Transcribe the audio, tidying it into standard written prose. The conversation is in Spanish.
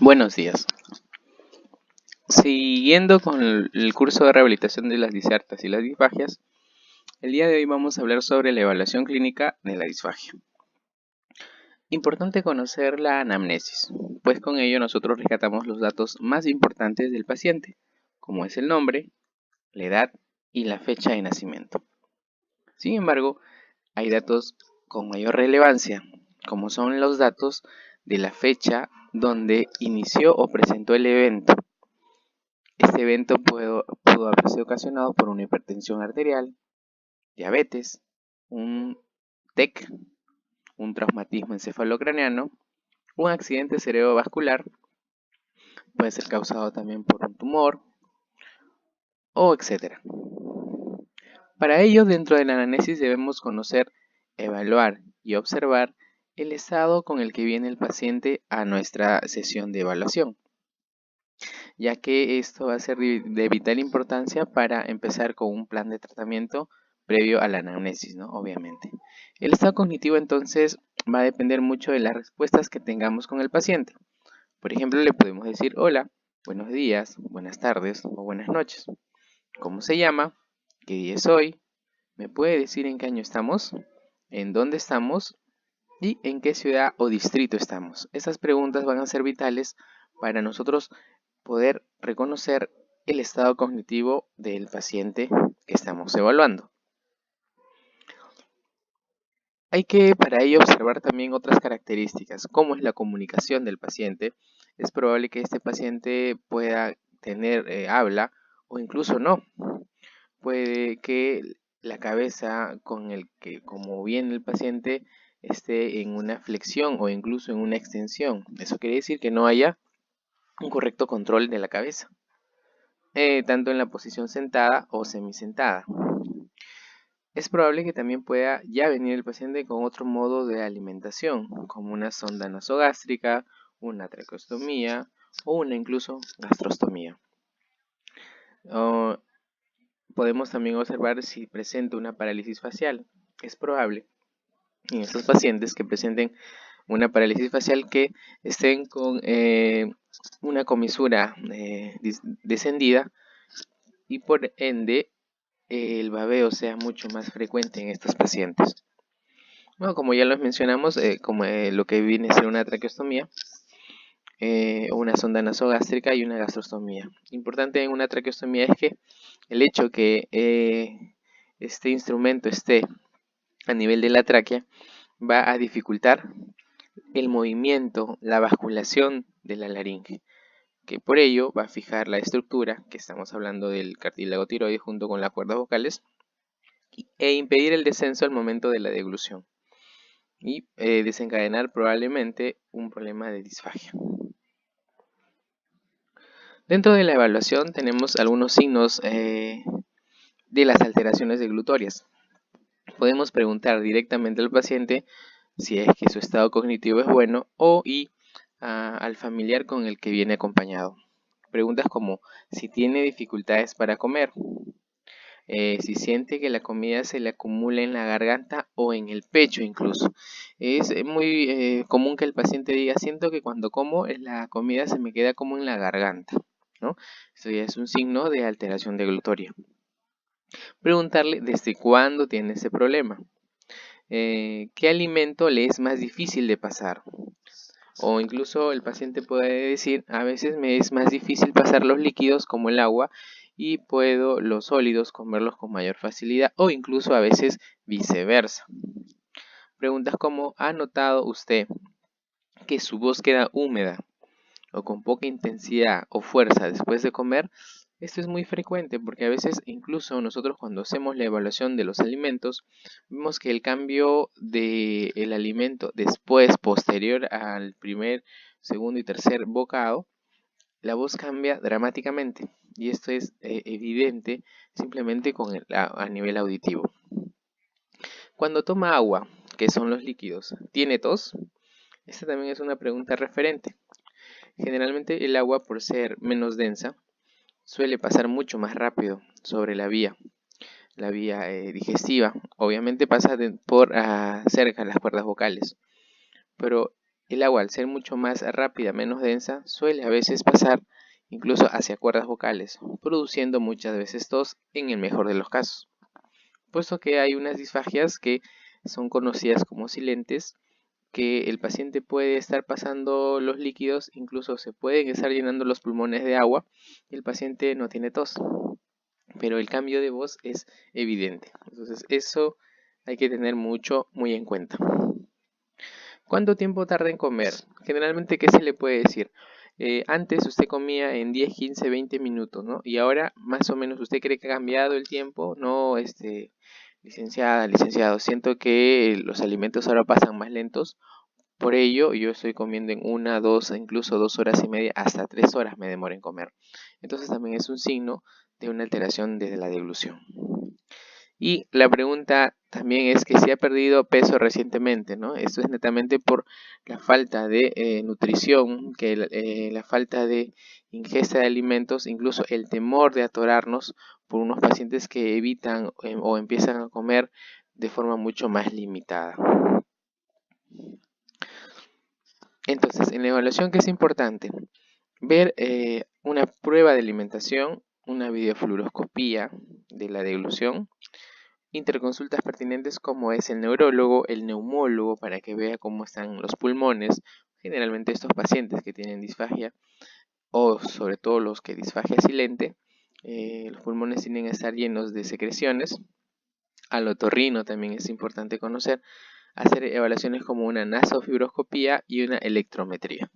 Buenos días. Siguiendo con el curso de rehabilitación de las disartas y las disfagias, el día de hoy vamos a hablar sobre la evaluación clínica de la disfagia. Importante conocer la anamnesis, pues con ello nosotros rescatamos los datos más importantes del paciente, como es el nombre, la edad y la fecha de nacimiento. Sin embargo, hay datos con mayor relevancia, como son los datos de la fecha donde inició o presentó el evento. Este evento pudo haber sido ocasionado por una hipertensión arterial, diabetes, un TEC, un traumatismo encefalocraneano, un accidente cerebrovascular, puede ser causado también por un tumor, o etc. Para ello, dentro de la anamnesis debemos conocer, evaluar y observar el estado con el que viene el paciente a nuestra sesión de evaluación, ya que esto va a ser de vital importancia para empezar con un plan de tratamiento previo a la anamnesis, ¿no? Obviamente. El estado cognitivo entonces va a depender mucho de las respuestas que tengamos con el paciente. Por ejemplo, le podemos decir hola, buenos días, buenas tardes o buenas noches. ¿Cómo se llama? ¿Qué día es hoy? ¿Me puede decir en qué año estamos? ¿En dónde estamos? ¿Y en qué ciudad o distrito estamos? Esas preguntas van a ser vitales para nosotros poder reconocer el estado cognitivo del paciente que estamos evaluando. Hay que para ello observar también otras características, como es la comunicación del paciente. Es probable que este paciente pueda tener habla o incluso no. Puede que la cabeza con el que como viene el paciente esté en una flexión o incluso en una extensión. Eso quiere decir que no haya un correcto control de la cabeza, tanto en la posición sentada o semisentada. Es probable que también pueda ya venir el paciente con otro modo de alimentación, como una sonda nasogástrica, una traqueostomía o una incluso gastrostomía. Podemos también observar si presenta una parálisis facial. Es probable en estos pacientes que presenten una parálisis facial que estén con una comisura descendida y por ende el babeo sea mucho más frecuente en estos pacientes. Bueno, como ya lo mencionamos, como lo que viene a ser una traqueostomía, una sonda nasogástrica y una gastrostomía. Importante en una traqueostomía es que el hecho que este instrumento esté a nivel de la tráquea va a dificultar el movimiento, la basculación de la laringe, que por ello va a fijar la estructura, que estamos hablando del cartílago tiroides junto con las cuerdas vocales, e impedir el descenso al momento de la deglución y desencadenar probablemente un problema de disfagia. Dentro de la evaluación tenemos algunos signos de las alteraciones deglutorias. Podemos preguntar directamente al paciente si es que su estado cognitivo es bueno o al familiar con el que viene acompañado. Preguntas como si tiene dificultades para comer, si siente que la comida se le acumula en la garganta o en el pecho incluso. Es muy común que el paciente diga, siento que cuando como la comida se me queda como en la garganta, ¿no? Esto ya es un signo de alteración deglutoria. Preguntarle desde cuándo tiene ese problema. ¿Qué alimento le es más difícil de pasar? O incluso el paciente puede decir, a veces me es más difícil pasar los líquidos como el agua y puedo los sólidos comerlos con mayor facilidad o incluso a veces viceversa. Preguntas como, ¿ha notado usted que su voz queda húmeda o con poca intensidad o fuerza después de comer? Esto es muy frecuente porque a veces incluso nosotros cuando hacemos la evaluación de los alimentos vemos que el cambio del alimento después, posterior al primer, segundo y tercer bocado, la voz cambia dramáticamente y esto es evidente simplemente a nivel auditivo. Cuando toma agua, que son los líquidos, ¿tiene tos? Esta también es una pregunta referente. Generalmente el agua, por ser menos densa, suele pasar mucho más rápido sobre la vía digestiva. Obviamente pasa por cerca de las cuerdas vocales, pero El agua, al ser mucho más rápida, menos densa, suele a veces pasar incluso hacia cuerdas vocales, produciendo muchas veces tos en el mejor de los casos. Puesto que hay unas disfagias que son conocidas como silentes, que el paciente puede estar pasando los líquidos, incluso se pueden estar llenando los pulmones de agua y el paciente no tiene tos, pero el cambio de voz es evidente. Entonces eso hay que tener muy en cuenta. ¿Cuánto tiempo tarda en comer? Generalmente, ¿qué se le puede decir? Antes usted comía en 10, 15, 20 minutos, ¿no? Y ahora más o menos usted cree que ha cambiado el tiempo, ¿no? Licenciada, licenciado, siento que los alimentos ahora pasan más lentos. Por ello, yo estoy comiendo en 1, 2, incluso 2 horas y media, hasta 3 horas me demoro en comer. Entonces también es un signo de una alteración desde la deglución. Y la pregunta también es que si ha perdido peso recientemente, ¿no? Esto es netamente por la falta de nutrición, que la falta de ingesta de alimentos, incluso el temor de atorarnos por unos pacientes que evitan o empiezan a comer de forma mucho más limitada. Entonces, en la evaluación, ¿qué es importante? Ver una prueba de alimentación, una videofluoroscopía de la deglución, interconsultas pertinentes como es el neurólogo, el neumólogo, para que vea cómo están los pulmones. Generalmente estos pacientes que tienen disfagia, o sobre todo los que disfagia silente, los pulmones tienden a estar llenos de secreciones. Al otorrino también es importante conocer, hacer evaluaciones como una nasofibroscopía y una electrometría.